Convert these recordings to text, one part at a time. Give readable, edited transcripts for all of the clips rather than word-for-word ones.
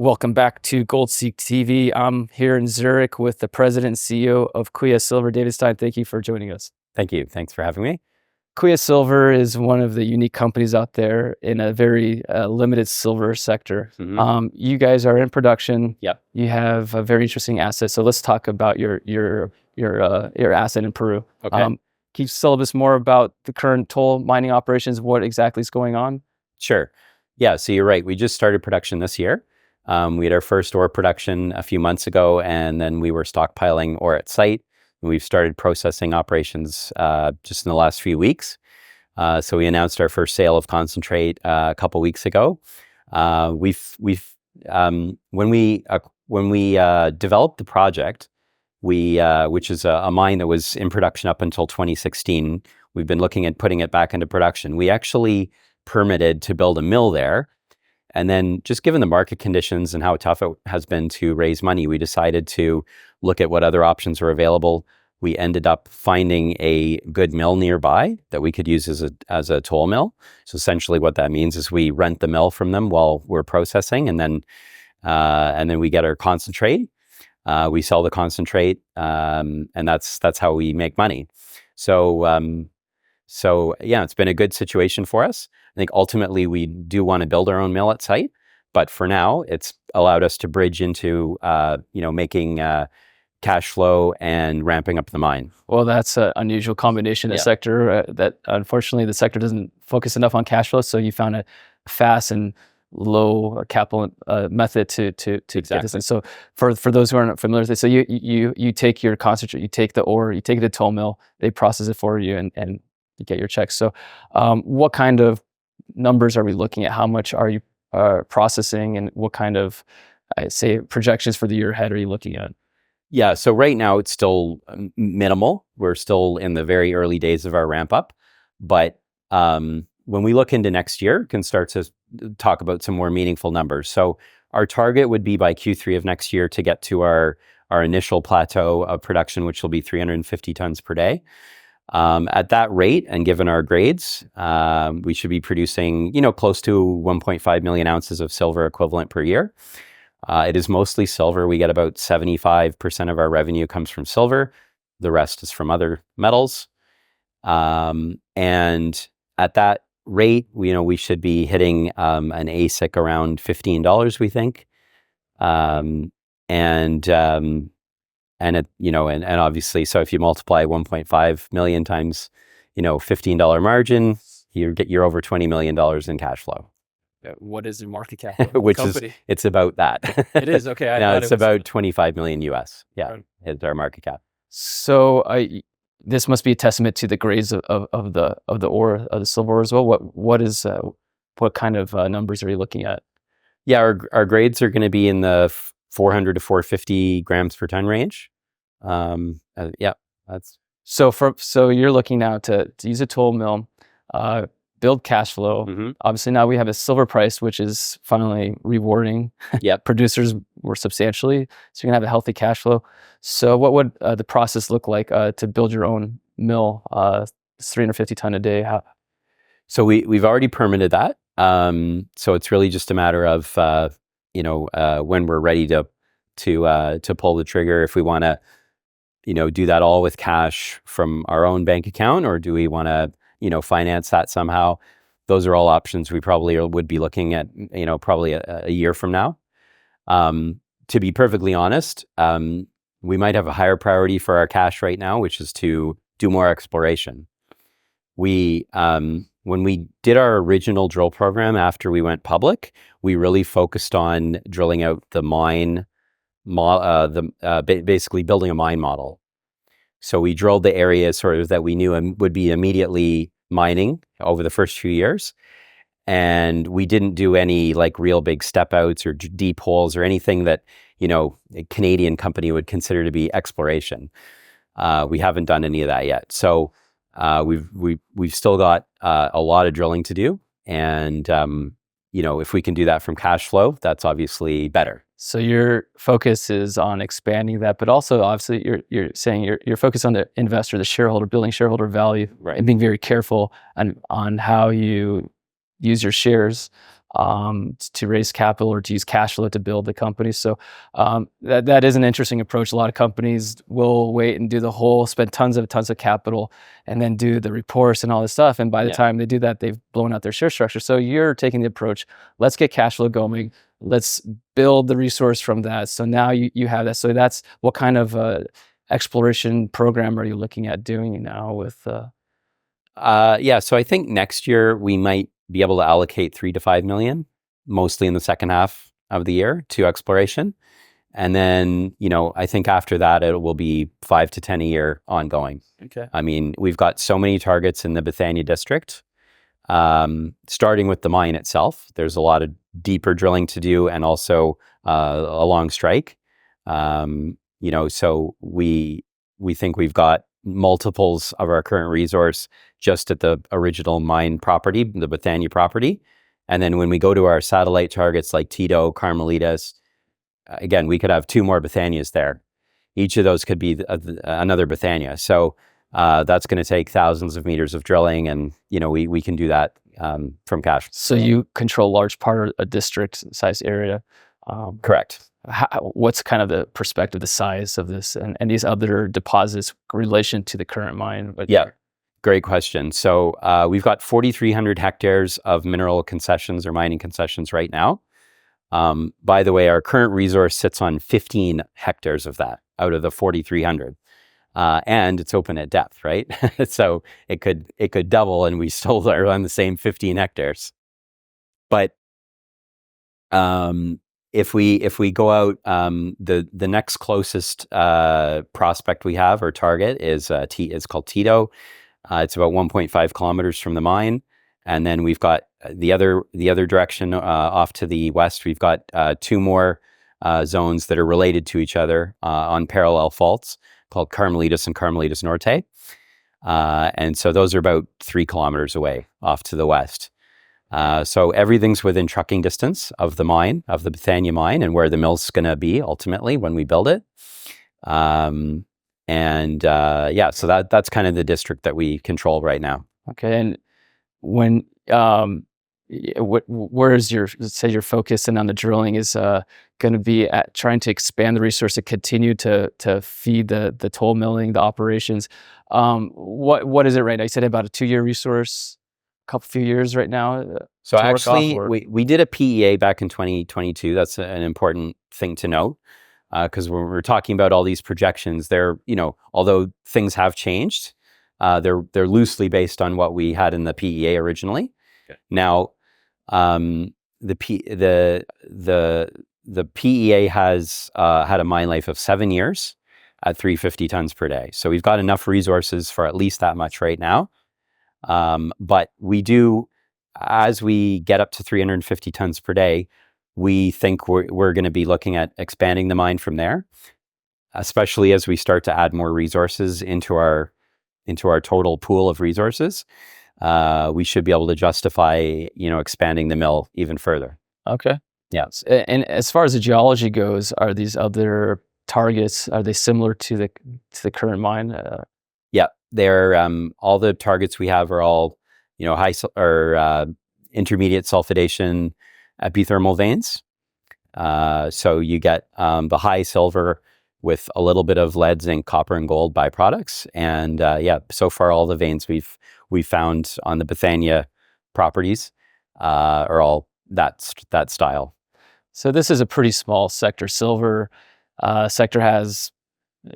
Welcome back to GoldSeek TV. I'm here in Zurich with the president and CEO of Kuya Silver, David Stein. Thank you for joining us. Thank you. Thanks for having me. Kuya Silver is one of the unique companies out there in a very limited silver sector. You guys are in production. Yep. You have a very interesting asset. So let's talk about your asset in Peru. Okay. Can you tell us more about the current toll mining operations? What exactly is going on? Sure. Yeah. So you're right. We just started production this year. We had our first ore production a few months ago, and then we were stockpiling ore at site. We've started processing operations just in the last few weeks. So we announced our first sale of concentrate a couple weeks ago. When we developed the project, which is a mine that was in production up until 2016, we've been looking at putting it back into production. We actually permitted to build a mill there. And then just given the market conditions and how tough it has been to raise money, we decided to look at what other options were available. We ended up finding a good mill nearby that we could use as a toll mill. So essentially what that means is we rent the mill from them while we're processing, and then we get our concentrate. We sell the concentrate, and that's how we make money. So yeah, it's been a good situation for us. I think ultimately we do want to build our own mill at site, but for now it's allowed us to bridge into making cash flow and ramping up the mine. Well, that's an unusual combination in the sector that unfortunately the sector doesn't focus enough on cash flow. So you found a fast and low capital method to get this in. So for those who aren't familiar with it, so you take your concentrate, you take the ore, you take it to toll mill, they process it for you, and you get your checks. So what kind of numbers are we looking at? How much are you processing, and what kind of, say, projections for the year ahead are you looking at? Yeah, so right now it's still minimal. We're still in the very early days of our ramp up. But when we look into next year, we can start to talk about some more meaningful numbers. So our target would be by Q3 of next year to get to our initial plateau of production, which will be 350 tons per day. At that rate, and given our grades, we should be producing, close to 1.5 million ounces of silver equivalent per year. It is mostly silver. We get about 75% of our revenue comes from silver. The rest is from other metals. And at that rate, we should be hitting an AISC around $15, we think. And obviously, so if you multiply 1.5 million times, $15 margin, you're over $20 million in cash flow. What is the market cap of Which the company? It's about that. It is, okay. Now it's about 25 million US. Yeah, right. It's our market cap. So this must be a testament to the grades of the ore, of the silver as well. What kind of numbers are you looking at? Yeah, our grades are going to be in the 400 to 450 grams per ton range. That's so you're looking now to use a toll mill, build cash flow. Obviously now we have a silver price, which is finally rewarding producers more substantially. So you're gonna have a healthy cash flow. So what would the process look like to build your own mill, 350 ton a day? So we've already permitted that. So it's really just a matter of when we're ready to pull the trigger, if we want to do that all with cash from our own bank account, or do we want to finance that somehow. Those are all options we probably would be looking at, probably a year from now. To be perfectly honest, we might have a higher priority for our cash right now, which is to do more exploration. When we did our original drill program after we went public, we really focused on drilling out the mine, basically building a mine model. So we drilled the areas sort of that we knew would be immediately mining over the first few years. And we didn't do any real big step outs or deep holes or anything that, a Canadian company would consider to be exploration. We haven't done any of that yet. So we've still got a lot of drilling to do. And, if we can do that from cash flow, that's obviously better. So your focus is on expanding that, but also obviously you're saying you're focused on the investor, the shareholder, building shareholder value, right, and being very careful on how you use your shares. to raise capital or to use cash flow to build the company. So that is an interesting approach. A lot of companies will wait and do spend tons of capital and then do the reports and all this stuff. And by the time they do that, they've blown out their share structure. So you're taking the approach, let's get cash flow going. Let's build the resource from that. So now you have that. So that's what kind of exploration program are you looking at doing now with? So I think next year we might be able to allocate 3 to 5 million, mostly in the second half of the year, to exploration. And then, I think after that, it will be 5 to 10 a year ongoing. Okay. I mean, we've got so many targets in the Bethania district, starting with the mine itself. There's a lot of deeper drilling to do and also along strike. So we think we've got multiples of our current resource just at the original mine property, the Bethania property. And then when we go to our satellite targets like Tito, Carmelitas, again, we could have 2 more Bethanias there. Each of those could be another Bethania. So that's going to take thousands of meters of drilling, and we can do that from cash. So you control a large part of a district size area. Correct. What's kind of the perspective, the size of this and these other deposits in relation to the current mine? Great question. So we've got 4,300 hectares of mineral concessions or mining concessions right now. By the way, our current resource sits on 15 hectares of that out of the 4,300. And it's open at depth, right? So it could double and we still are on the same 15 hectares. But if we go out, the next closest prospect we have or target is called Tito. It's about 1.5 kilometers from the mine, and then we've got the other direction off to the west. We've got 2 more zones that are related to each other on parallel faults called Carmelitas and Carmelitas Norte, and so those are about 3 kilometers away off to the west. So everything's within trucking distance of the mine, of the Bethania mine, and where the mill's going to be ultimately when we build it. So that's kind of the district that we control right now. Okay. And when, where is your focus and on the drilling is going to be at trying to expand the resource to continue to feed the toll milling, the operations. What is it right now? You said about a 2-year resource. Few years right now? So actually, we did a PEA back in 2022. That's an important thing to note, because when we're talking about all these projections, they're, although things have changed, they're loosely based on what we had in the PEA originally. Okay. Now, the PEA has had a mine life of 7 years at 350 tons per day. So we've got enough resources for at least that much right now. But we do, as we get up to 350 tons per day, we think we're going to be looking at expanding the mine from there, especially as we start to add more resources into our total pool of resources. We should be able to justify, expanding the mill even further. Okay. Yeah. And as far as the geology goes, are these other targets, are they similar to the current mine? Yeah. They're all the targets we have are all, high or intermediate sulfidation epithermal veins. So you get the high silver with a little bit of lead, zinc, copper, and gold byproducts. And so far all the veins we've found on the Bethania properties are all that style. So this is a pretty small sector. Silver sector has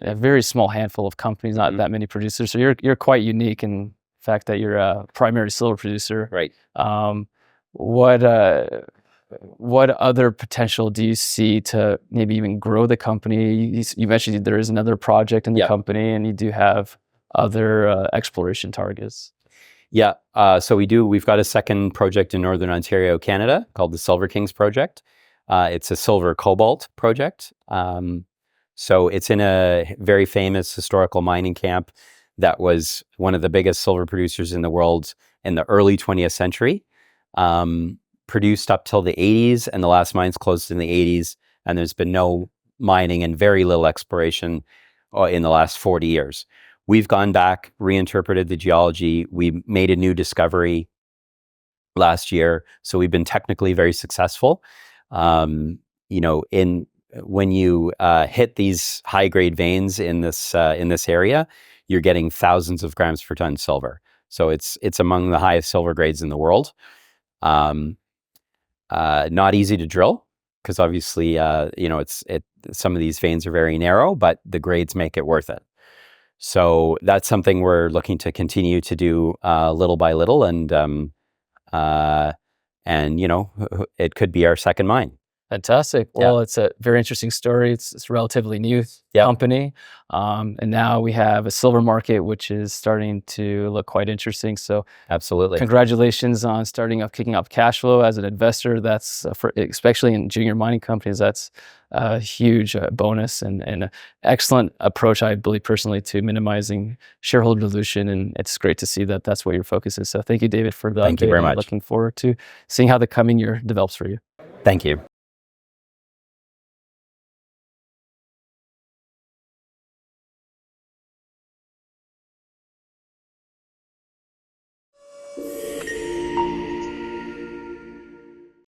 a very small handful of companies, not that many producers. So you're quite unique in the fact that you're a primary silver producer. Right. What other potential do you see to maybe even grow the company? You mentioned there is another project in the company, and you do have other exploration targets. Yeah. So we've got a second project in Northern Ontario, Canada, called the Silver Kings project. It's a silver cobalt project. So it's in a very famous historical mining camp that was one of the biggest silver producers in the world in the early 20th century. Produced up till the 80s, and the last mines closed in the 80s, and there's been no mining and very little exploration in the last 40 years. We've gone back, reinterpreted the geology. We made a new discovery last year. So we've been technically very successful. You know, when you hit these high grade veins in this area, you're getting thousands of grams per ton silver. So it's among the highest silver grades in the world. Not easy to drill because obviously, you know, some of these veins are very narrow, but the grades make it worth it. So that's something we're looking to continue to do little by little, and you know, it could be our second mine. Fantastic. Well, it's a very interesting story. It's a relatively new company. And now we have a silver market, which is starting to look quite interesting. So absolutely. Congratulations on kicking up cash flow as an investor. That's, especially in junior mining companies, that's a huge bonus and an excellent approach, I believe personally, to minimizing shareholder dilution. And it's great to see that that's what your focus is. So thank you, David, for the update. Thank you very much. Looking forward to seeing how the coming year develops for you. Thank you.